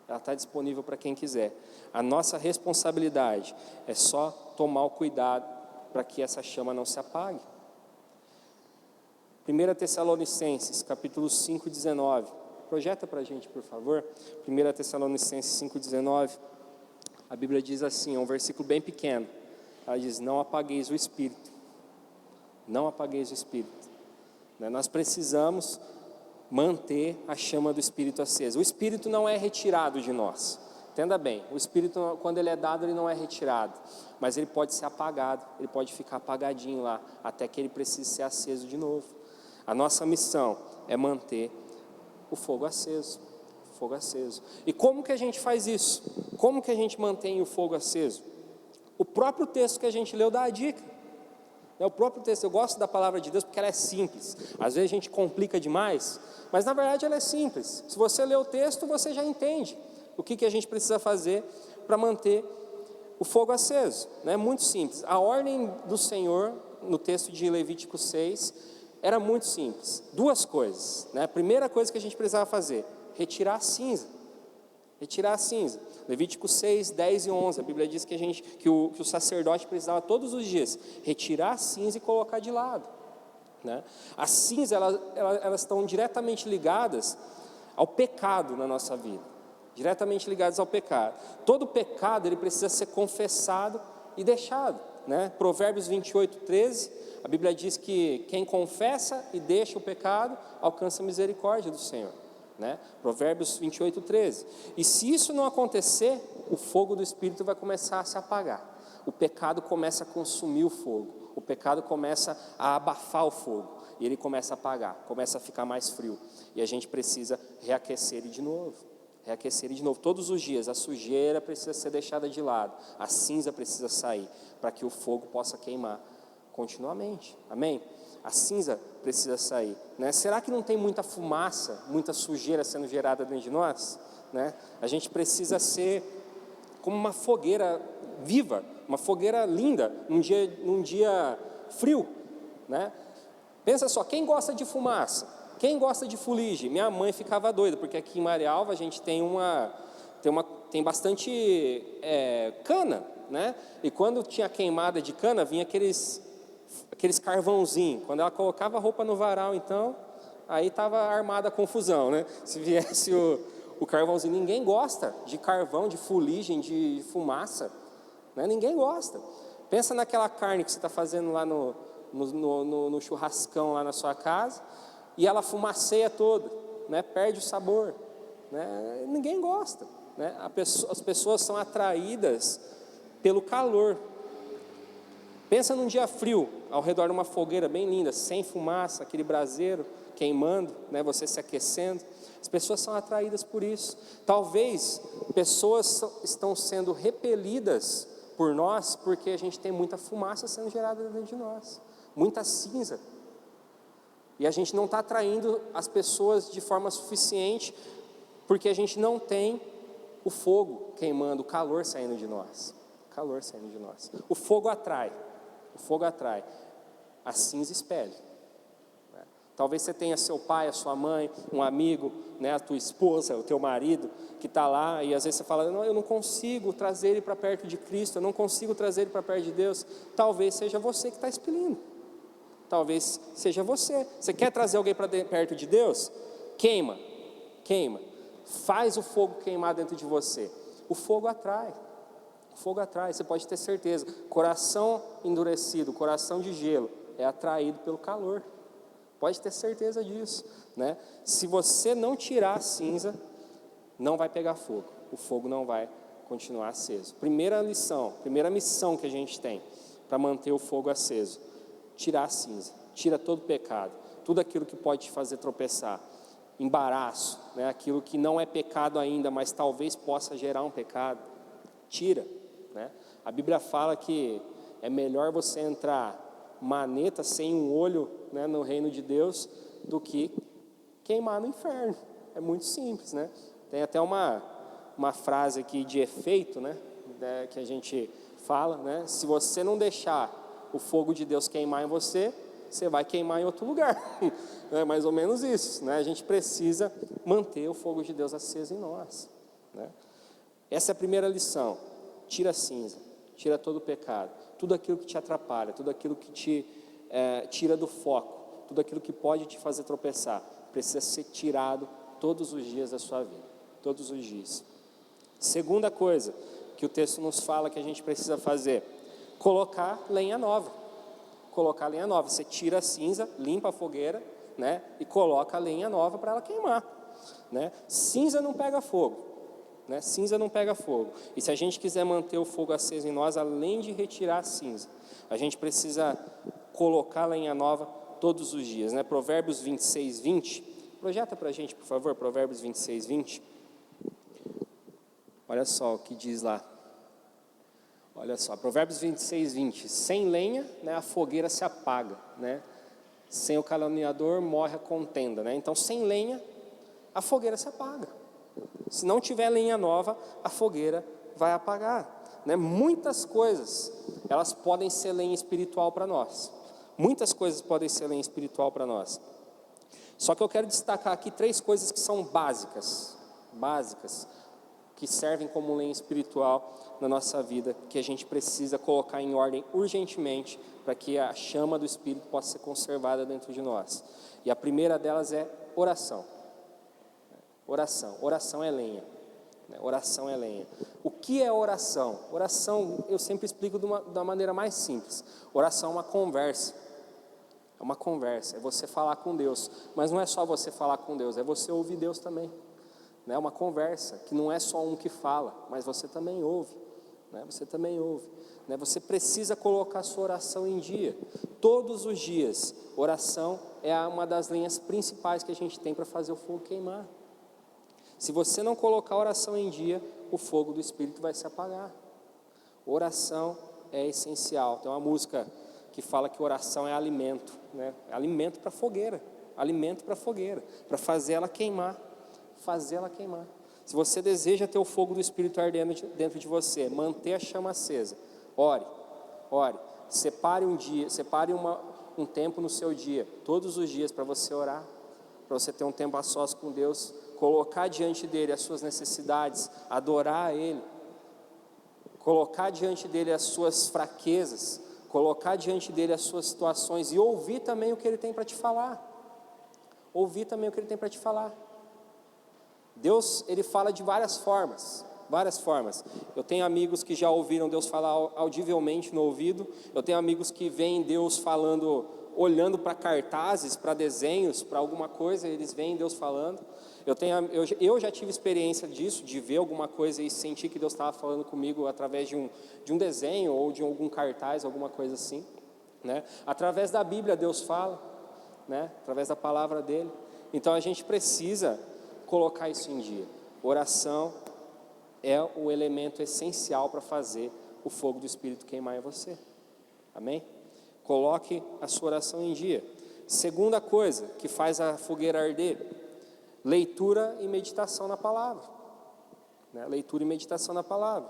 Ela está disponível para quem quiser. A nossa responsabilidade é só tomar o cuidado para que essa chama não se apague. 1 Tessalonicenses, capítulo 5, 19. Projeta para a gente, por favor. 1 Tessalonicenses 5, 19. A Bíblia diz assim, é um versículo bem pequeno. Ela diz, não apagueis o Espírito. Não apagueis o Espírito. Nós precisamos manter a chama do Espírito acesa. O Espírito não é retirado de nós. Entenda bem, o Espírito, quando ele é dado, ele não é retirado, mas ele pode ser apagado, ele pode ficar apagadinho lá, até que ele precise ser aceso de novo. A nossa missão é manter o fogo aceso, o fogo aceso. E como que a gente faz isso? Como que a gente mantém o fogo aceso? O próprio texto que a gente leu dá a dica. O próprio texto, eu gosto da palavra de Deus porque ela é simples. Às vezes a gente complica demais, mas na verdade ela é simples. Se você ler o texto, você já entende o que a gente precisa fazer para manter o fogo aceso, né? Muito simples. A ordem do Senhor, no texto de Levítico 6, era muito simples. Duas coisas, né? A primeira coisa que a gente precisava fazer, retirar a cinza. Retirar a cinza. Levítico 6, 10 e 11, a Bíblia diz que o sacerdote precisava todos os dias retirar a cinza e colocar de lado, né? As cinzas, elas estão diretamente ligadas ao pecado na nossa vida. Diretamente ligadas ao pecado. Todo pecado, ele precisa ser confessado e deixado, né? Provérbios 28, 13, a Bíblia diz que quem confessa e deixa o pecado, alcança a misericórdia do Senhor, né? Provérbios 28, 13. E se isso não acontecer, o fogo do Espírito vai começar a se apagar. O pecado começa a consumir o fogo. o pecado começa a abafar o fogo, e ele começa a apagar, começa a ficar mais frio, e a gente precisa reaquecer ele de novo. Reaquecer ele de novo, todos os dias. A sujeira precisa ser deixada de lado, a cinza precisa sair, para que o fogo possa queimar continuamente, amém? A cinza precisa sair, né? Será que não tem muita fumaça, muita sujeira sendo gerada dentro de nós, né? A gente precisa ser como uma fogueira viva, uma fogueira linda, num dia frio, né? Pensa só, quem gosta de fumaça? Quem gosta de fuligem? Minha mãe ficava doida, porque aqui em Marialva a gente tem bastante cana, né? E quando tinha queimada de cana, vinha aqueles carvãozinhos. Quando ela colocava a roupa no varal, então, aí estava armada a confusão, né? Se viesse o carvãozinho, ninguém gosta de carvão, de fuligem, de fumaça, né? Ninguém gosta. Pensa naquela carne que você está fazendo lá no churrascão lá na sua casa, e ela fumaceia toda, né? Perde o sabor, né? Ninguém gosta, né? As pessoas são atraídas pelo calor. Pensa num dia frio, ao redor de uma fogueira bem linda, sem fumaça, aquele braseiro queimando, né? Você se aquecendo. As pessoas são atraídas por isso. Talvez pessoas estão sendo repelidas por nós porque a gente tem muita fumaça sendo gerada dentro de nós, muita cinza. E a gente não está atraindo as pessoas de forma suficiente, porque a gente não tem o fogo queimando, o calor saindo de nós. O calor saindo de nós. O fogo atrai, a cinza espelha. Talvez você tenha seu pai, a sua mãe, um amigo, né, a tua esposa, o teu marido, que está lá, e às vezes você fala, não, eu não consigo trazer ele para perto de Cristo, eu não consigo trazer ele para perto de Deus. Talvez seja você que está expelindo. Talvez seja você. Você quer trazer alguém para perto de Deus? Queima. Faz o fogo queimar dentro de você. O fogo atrai. Você pode ter certeza. Coração endurecido, coração de gelo, é atraído pelo calor. Pode ter certeza disso, né? Se você não tirar a cinza, não vai pegar fogo. O fogo não vai continuar aceso. Primeira lição, primeira missão que a gente tem para manter o fogo aceso: tirar a cinza, tira todo o pecado, tudo aquilo que pode te fazer tropeçar, embaraço, né? Aquilo que não é pecado ainda, mas talvez possa gerar um pecado, tira, né? A Bíblia fala que é melhor você entrar maneta sem um olho, né, no reino de Deus, do que queimar no inferno. É muito simples, né? Tem até uma frase aqui de efeito, né, que a gente fala, né? Se você não deixar o fogo de Deus queimar em você, você vai queimar em outro lugar. É mais ou menos isso, né? A gente precisa manter o fogo de Deus aceso em nós, né? Essa é a primeira lição. Tira a cinza, tira todo o pecado, tudo aquilo que te atrapalha, tudo aquilo que te tira do foco, tudo aquilo que pode te fazer tropeçar, precisa ser tirado todos os dias da sua vida, todos os dias. Segunda coisa que o texto nos fala que a gente precisa fazer: colocar lenha nova. Colocar lenha nova. Você tira a cinza, limpa a fogueira, né, e coloca a lenha nova para ela queimar, né? Cinza não pega fogo, né? Cinza não pega fogo. E se a gente quiser manter o fogo aceso em nós, além de retirar a cinza, a gente precisa colocar lenha nova todos os dias, né? Provérbios 26, 20. Projeta para a gente, por favor, Provérbios 26, 20. Olha só o que diz lá. Olha só, Provérbios 26, 20. Sem lenha, né, a fogueira se apaga, né? Sem o caluniador morre a contenda, né? Então, sem lenha, a fogueira se apaga. Se não tiver lenha nova, a fogueira vai apagar, né? Muitas coisas, elas podem ser lenha espiritual para nós. Muitas coisas podem ser lenha espiritual para nós. Só que eu quero destacar aqui 3 coisas que são básicas, que servem como lenha espiritual na nossa vida, que a gente precisa colocar em ordem urgentemente, para que a chama do Espírito possa ser conservada dentro de nós. E a primeira delas é oração. Oração é lenha. Oração é lenha. O que é oração? Oração, eu sempre explico da maneira mais simples. Oração é uma conversa. É uma conversa, é você falar com Deus. Mas não é só você falar com Deus, é você ouvir Deus também. É uma conversa, que não é só um que fala, mas você também ouve. né? Você também ouve, né? Você precisa colocar a sua oração em dia, todos os dias. Oração é uma das linhas principais que a gente tem para fazer o fogo queimar. Se você não colocar a oração em dia, o fogo do Espírito vai se apagar. Oração é essencial. Tem uma música que fala que oração é alimento, né? É alimento para fogueira, para fazer ela queimar, Se você deseja ter o fogo do Espírito ardendo dentro de você, manter a chama acesa, ore, separe um tempo no seu dia, todos os dias, para você orar, para você ter um tempo a sós com Deus, colocar diante dele as suas necessidades, adorar a Ele, colocar diante dele as suas fraquezas, colocar diante dele as suas situações e ouvir também o que Ele tem para te falar. Deus, Ele fala de várias formas. Eu tenho amigos que já ouviram Deus falar audivelmente no ouvido. Eu tenho amigos que veem Deus falando, olhando para cartazes, para desenhos, para alguma coisa, eles veem Deus falando. Eu já tive experiência disso, de ver alguma coisa e sentir que Deus estava falando comigo através de um desenho ou de algum cartaz, alguma coisa assim, né? Através da Bíblia Deus fala, né? Através da palavra dele. Então a gente precisa colocar isso em dia. Oração é o elemento essencial para fazer o fogo do Espírito queimar em você. Amém? Coloque a sua oração em dia. Segunda coisa que faz a fogueira arder: leitura e meditação na palavra, né? Leitura e meditação na palavra.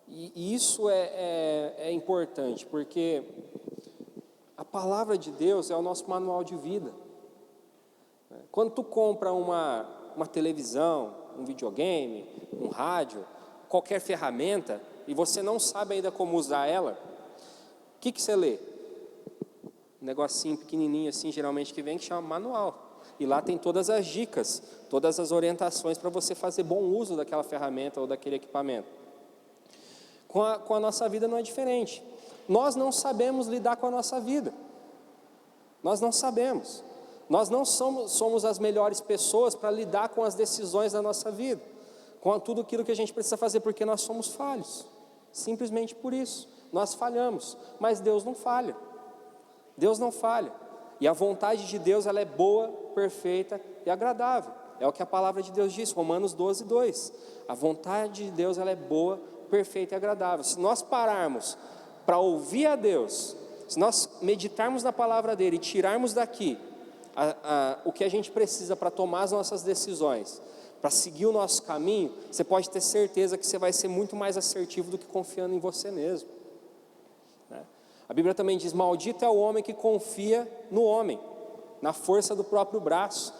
E isso é importante, porque a palavra de Deus é o nosso manual de vida. Quando tu compra uma televisão, um videogame, um rádio, qualquer ferramenta, e você não sabe ainda como usar ela, o que você lê? Um negocinho pequenininho assim, geralmente que vem, que chama manual. E lá tem todas as dicas, todas as orientações para você fazer bom uso daquela ferramenta ou daquele equipamento. Com a nossa vida não é diferente. Nós não sabemos lidar com a nossa vida. Nós não sabemos. Nós não somos as melhores pessoas para lidar com as decisões da nossa vida, com tudo aquilo que a gente precisa fazer, porque nós somos falhos. Simplesmente por isso. Nós falhamos, mas Deus não falha. Deus não falha. E a vontade de Deus, ela é boa, perfeita e agradável. É o que a palavra de Deus diz, Romanos 12:2. A vontade de Deus, ela é boa, perfeita e agradável. Se nós pararmos para ouvir a Deus, se nós meditarmos na palavra dele e tirarmos daqui o que a gente precisa para tomar as nossas decisões, para seguir o nosso caminho, você pode ter certeza que você vai ser muito mais assertivo do que confiando em você mesmo. A Bíblia também diz: maldito é o homem que confia no homem, na força do próprio braço.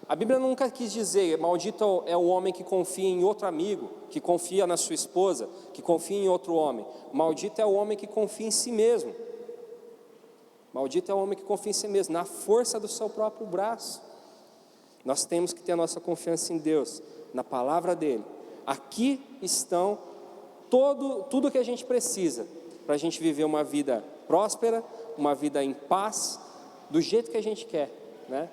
A Bíblia nunca quis dizer: maldito é o homem que confia em outro amigo, que confia na sua esposa, que confia em outro homem. Maldito é o homem que confia em si mesmo. Maldito é o homem que confia em si mesmo, na força do seu próprio braço. Nós temos que ter a nossa confiança em Deus, na palavra dele. Aqui estão tudo que a gente precisa para a gente viver uma vida próspera, uma vida em paz, do jeito que a gente quer, né?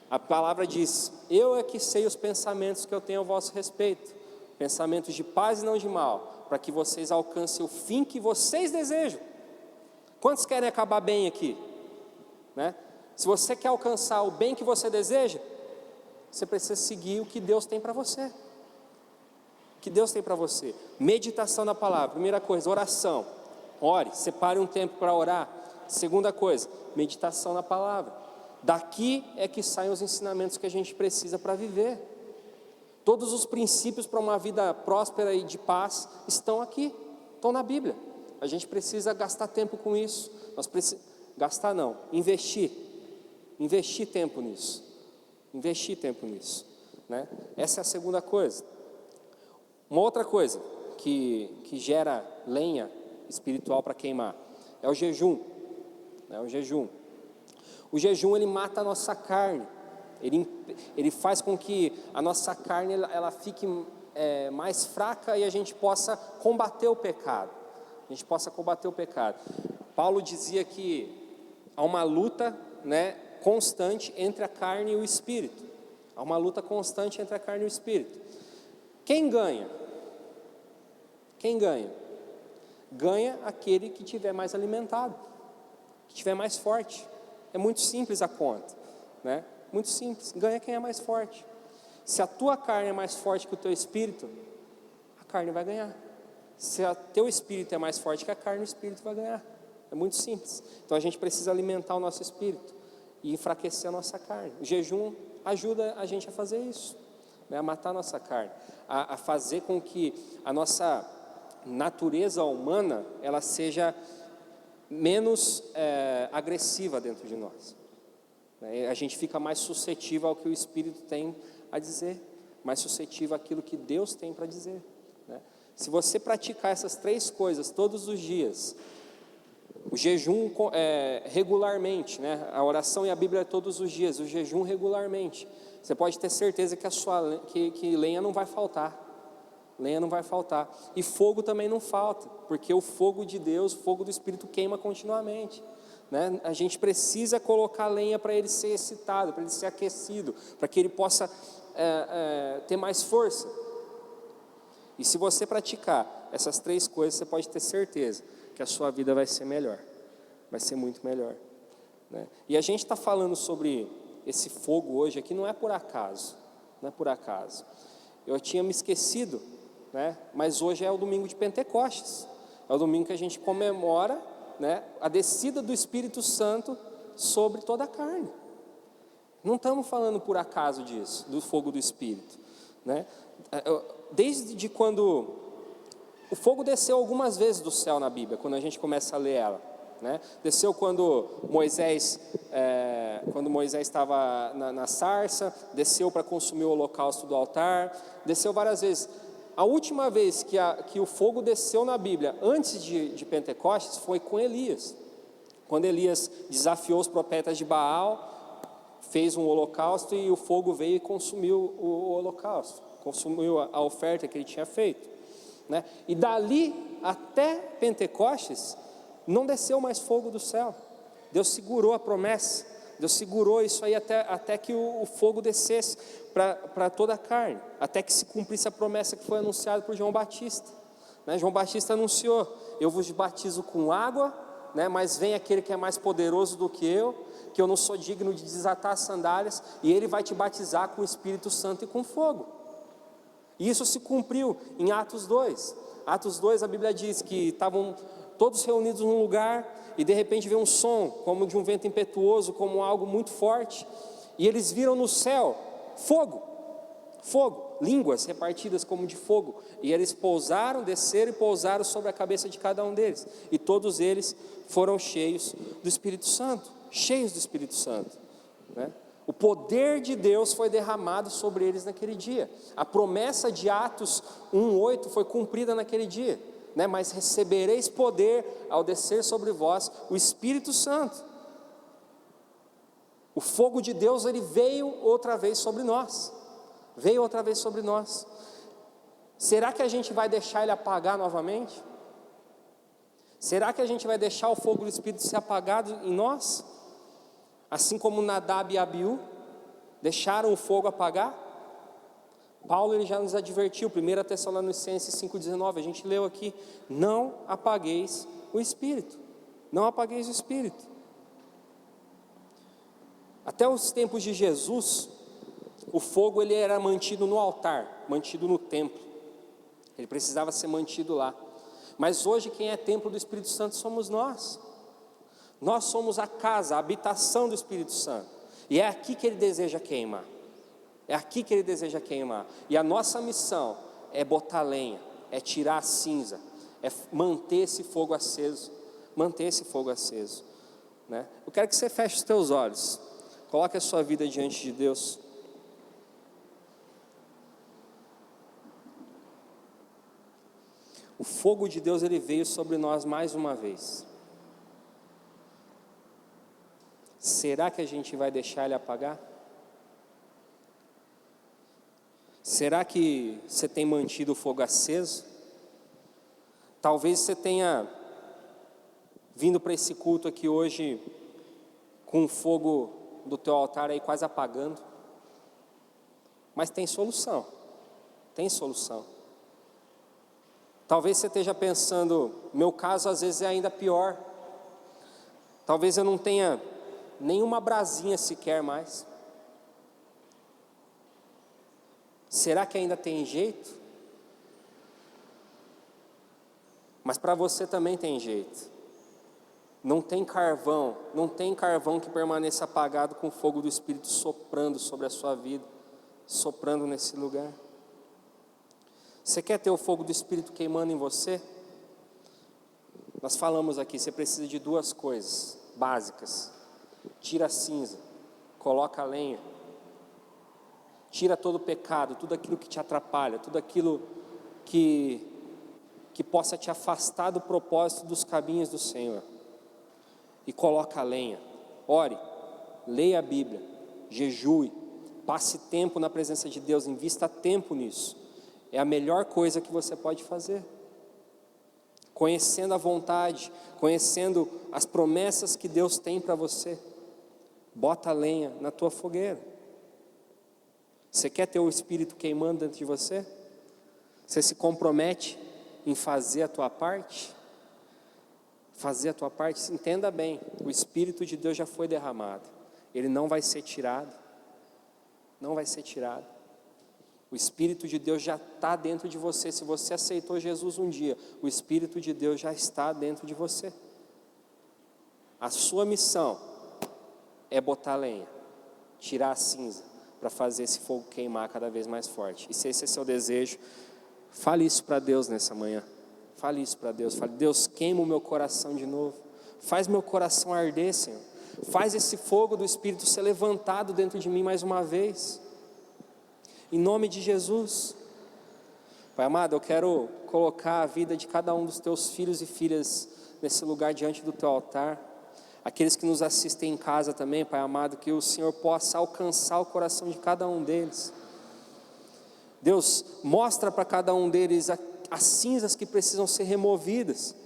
A palavra diz: eu é que sei os pensamentos que eu tenho a vosso respeito, pensamentos de paz e não de mal, para que vocês alcancem o fim que vocês desejam. Quantos querem acabar bem aqui? Né? Se você quer alcançar o bem que você deseja, você precisa seguir o que Deus tem para você. O que Deus tem para você. Meditação na palavra. Primeira coisa, oração. Ore, separe um tempo para orar. Segunda coisa, meditação na palavra. Daqui é que saem os ensinamentos que a gente precisa para viver. Todos os princípios para uma vida próspera e de paz estão aqui, estão na Bíblia. A gente precisa gastar tempo com isso. Nós precisamos gastar, não, investir tempo nisso. Né? Essa é a segunda coisa. Uma outra coisa que gera lenha espiritual para queimar é o jejum. O jejum, ele mata a nossa carne. Ele faz com que a nossa carne ela fique mais fraca e a gente possa combater o pecado. Paulo dizia que há uma luta, né, constante entre a carne e o espírito. Quem ganha? Ganha aquele que tiver mais alimentado, que tiver mais forte. É muito simples a conta, né? Muito simples, ganha quem é mais forte. Se a tua carne é mais forte que o teu espírito, a carne vai ganhar. Se o teu espírito é mais forte que a carne, o espírito vai ganhar. É muito simples. Então a gente precisa alimentar o nosso espírito e enfraquecer a nossa carne. O jejum ajuda a gente a fazer isso, né? A matar a nossa carne, a fazer com que a nossa natureza humana ela seja menos agressiva dentro de nós. A gente fica mais suscetível ao que o Espírito tem a dizer, mais suscetível àquilo que Deus tem para dizer, né? Se você praticar essas 3 coisas todos os dias, o jejum regularmente, né? A oração e a Bíblia todos os dias, o jejum regularmente, você pode ter certeza que lenha não vai faltar. Lenha não vai faltar. E fogo também não falta, porque o fogo de Deus, o fogo do Espírito queima continuamente, né? A gente precisa colocar lenha para ele ser excitado, para ele ser aquecido, para que ele possa ter mais força. E se você praticar essas 3 coisas, você pode ter certeza que a sua vida vai ser melhor, vai ser muito melhor, né? E a gente está falando sobre esse fogo hoje aqui, não é por acaso, não é por acaso. Eu tinha me esquecido, né? Mas hoje é o domingo de Pentecostes, é o domingo que a gente comemora, né, a descida do Espírito Santo sobre toda a carne. Não estamos falando por acaso disso, do fogo do Espírito, né? Desde quando o fogo desceu algumas vezes do céu na Bíblia, quando a gente começa a ler ela, né? Desceu quando Moisés estava na sarça, desceu para consumir o holocausto do altar, desceu várias vezes. A última vez que o fogo desceu na Bíblia, antes de Pentecostes, foi com Elias. Quando Elias desafiou os profetas de Baal, fez um holocausto e o fogo veio e consumiu o holocausto, consumiu a oferta que ele tinha feito, né? E dali até Pentecostes, não desceu mais fogo do céu. Deus segurou a promessa, Deus segurou isso aí até que o fogo descesse para toda a carne, até que se cumprisse a promessa que foi anunciada por João Batista, né? João Batista anunciou: eu vos batizo com água, né? Mas vem aquele que é mais poderoso do que eu não sou digno de desatar as sandálias, e ele vai te batizar com o Espírito Santo e com fogo. E isso se cumpriu em Atos 2. Atos 2, a Bíblia diz que estavam todos reunidos num lugar, e de repente veio um som, como de um vento impetuoso, como algo muito forte, e eles viram no céu fogo, línguas repartidas como de fogo, e eles desceram e pousaram sobre a cabeça de cada um deles, e todos eles foram cheios do Espírito Santo, né? O poder de Deus foi derramado sobre eles naquele dia. A promessa de Atos 1:8 foi cumprida naquele dia, né? Mas recebereis poder ao descer sobre vós o Espírito Santo. O fogo de Deus, ele veio outra vez sobre nós. Será que a gente vai deixar ele apagar novamente? Será que a gente vai deixar o fogo do Espírito ser apagado em nós? Assim como Nadab e Abiú deixaram o fogo apagar? Paulo ele já nos advertiu, 1 Tessalonicenses 5,19, a gente leu aqui: não apagueis o Espírito, não apagueis o Espírito. Até os tempos de Jesus, o fogo ele era mantido no altar, mantido no templo, ele precisava ser mantido lá. Mas hoje quem é templo do Espírito Santo somos nós. Nós somos a casa, a habitação do Espírito Santo, e é aqui que ele deseja queimar. E a nossa missão é botar lenha, é tirar a cinza, é manter esse fogo aceso, né? Eu quero que você feche os teus olhos, coloque a sua vida diante de Deus. O fogo de Deus ele veio sobre nós mais uma vez. Será que a gente vai deixar ele apagar? Será que você tem mantido o fogo aceso? Talvez você tenha vindo para esse culto aqui hoje com o fogo do teu altar aí quase apagando. Mas tem solução. Talvez você esteja pensando, meu caso às vezes é ainda pior. Talvez eu não tenha nenhuma brasinha sequer mais. Será que ainda tem jeito? Mas para você também tem jeito. Não tem carvão que permaneça apagado com o fogo do Espírito soprando sobre a sua vida, soprando nesse lugar. Você quer ter o fogo do Espírito queimando em você? Nós falamos aqui, você precisa de duas coisas básicas. Tira a cinza, coloca a lenha. Tira todo o pecado, tudo aquilo que te atrapalha, tudo aquilo que possa te afastar do propósito dos caminhos do Senhor. E coloca a lenha. Ore, leia a Bíblia, jejue, passe tempo na presença de Deus, invista tempo nisso. É a melhor coisa que você pode fazer. Conhecendo a vontade, conhecendo as promessas que Deus tem para você. Bota a lenha na tua fogueira. Você quer ter o Espírito queimando dentro de você? Você se compromete em fazer a tua parte? Fazer a tua parte, entenda bem, o Espírito de Deus já foi derramado. Ele não vai ser tirado. Não vai ser tirado. O Espírito de Deus já está dentro de você. Se você aceitou Jesus um dia, o Espírito de Deus já está dentro de você. A sua missão é botar lenha, tirar a cinza, para fazer esse fogo queimar cada vez mais forte. E se esse é seu desejo, fale isso para Deus nessa manhã. Fale isso para Deus. Fale, Deus, queima o meu coração de novo. Faz meu coração arder, Senhor. Faz esse fogo do Espírito ser levantado dentro de mim mais uma vez. Em nome de Jesus. Pai amado, eu quero colocar a vida de cada um dos teus filhos e filhas nesse lugar diante do teu altar. Aqueles que nos assistem em casa também, Pai amado, que o Senhor possa alcançar o coração de cada um deles. Deus, mostra para cada um deles as cinzas que precisam ser removidas.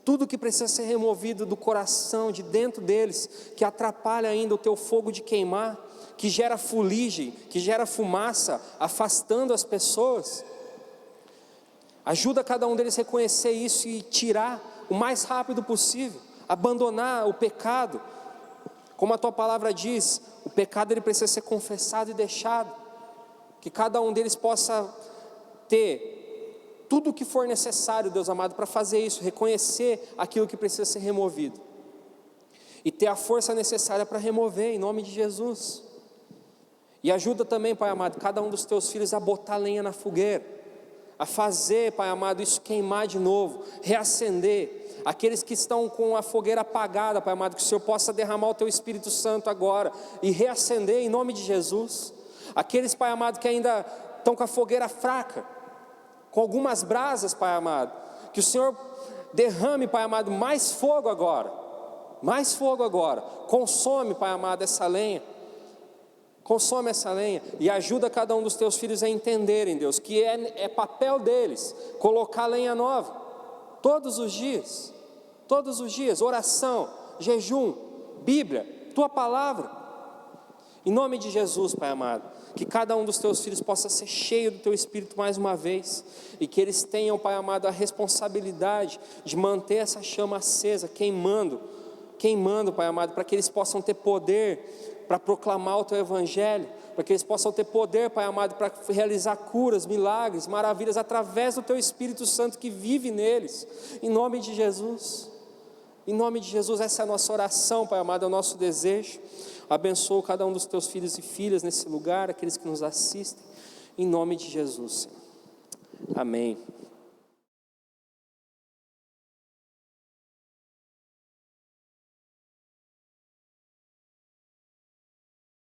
Tudo que precisa ser removido do coração, de dentro deles, que atrapalha ainda o teu fogo de queimar, que gera fuligem, que gera fumaça, afastando as pessoas. Ajuda cada um deles a reconhecer isso e tirar o mais rápido possível, abandonar o pecado. Como a tua palavra diz, o pecado ele precisa ser confessado e deixado. Que cada um deles possa ter tudo o que for necessário, Deus amado, para fazer isso, reconhecer aquilo que precisa ser removido. E ter a força necessária para remover, em nome de Jesus. E ajuda também, Pai amado, cada um dos teus filhos a botar lenha na fogueira, a fazer, Pai amado, isso queimar de novo, reacender. Aqueles que estão com a fogueira apagada, Pai amado, que o Senhor possa derramar o teu Espírito Santo agora e reacender em nome de Jesus. Aqueles, Pai amado, que ainda estão com a fogueira fraca, com algumas brasas, Pai amado, que o Senhor derrame, Pai amado, mais fogo agora, consome, Pai amado, essa lenha, consome essa lenha, e ajuda cada um dos teus filhos a entenderem, Deus, que é papel deles, colocar lenha nova, todos os dias, oração, jejum, Bíblia, tua palavra, em nome de Jesus, Pai amado, que cada um dos teus filhos possa ser cheio do teu Espírito mais uma vez, e que eles tenham, Pai amado, a responsabilidade de manter essa chama acesa, queimando, Pai amado, para que eles possam ter poder para proclamar o teu Evangelho, para que eles possam ter poder, Pai amado, para realizar curas, milagres, maravilhas, através do teu Espírito Santo que vive neles, em nome de Jesus. Em nome de Jesus, essa é a nossa oração, Pai amado, é o nosso desejo. Abençoa cada um dos teus filhos e filhas nesse lugar, aqueles que nos assistem, em nome de Jesus, Senhor. Amém.